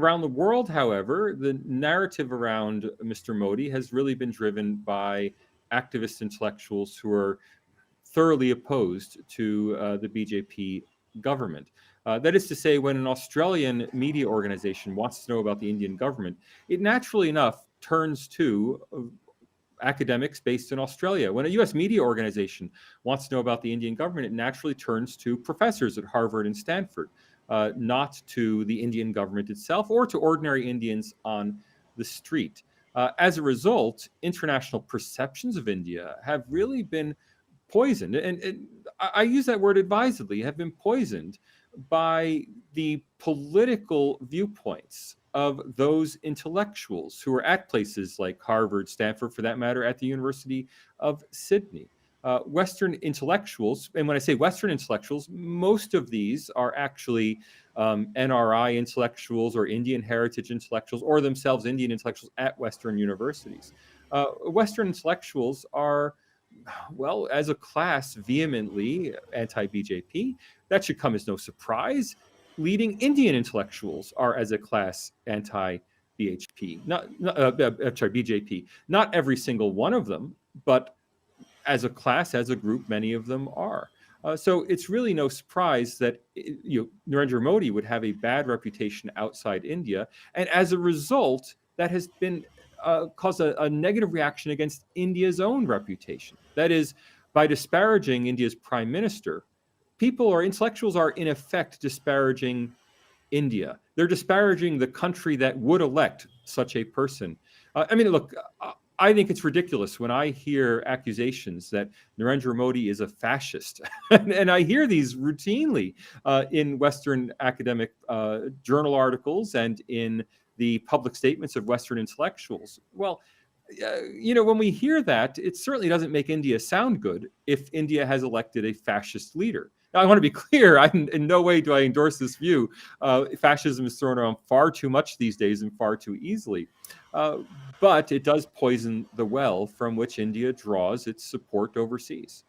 Around the world, however, the narrative around Mr. Modi has really been driven by activist intellectuals who are thoroughly opposed to the BJP government. That is to say, when an Australian media organization wants to know about the Indian government, it naturally enough turns to academics based in Australia. When a US media organization wants to know about the Indian government, it naturally turns to professors at Harvard and Stanford, not to the Indian government itself or to ordinary Indians on the street. As a result, international perceptions of India have really been poisoned, and I use that word advisedly, have been poisoned by the political viewpoints of those intellectuals who are at places like Harvard, Stanford, for that matter, at the University of Sydney. Western intellectuals, and when I say Western intellectuals, most of these are actually NRI intellectuals or Indian heritage intellectuals or themselves Indian intellectuals at Western universities. Western intellectuals are, well, as a class, vehemently anti-BJP. That should come as no surprise. Leading Indian intellectuals are, as a class, anti-BHP. BJP. Not every single one of them, but as a class, as a group, many of them are. So it's really no surprise that Narendra Modi would have a bad reputation outside India, and as a result, that has been caused a negative reaction against India's own reputation. That is, by disparaging India's prime minister, people or intellectuals are in effect disparaging India. They're disparaging the country that would elect such a person. Look, I think it's ridiculous when I hear accusations that Narendra Modi is a fascist. And I hear these routinely in Western academic journal articles and in the public statements of Western intellectuals. Well, when we hear that, it certainly doesn't make India sound good if India has elected a fascist leader. Now, I want to be clear, in no way do I endorse this view. Fascism is thrown around far too much these days and far too easily. But it does poison the well from which India draws its support overseas.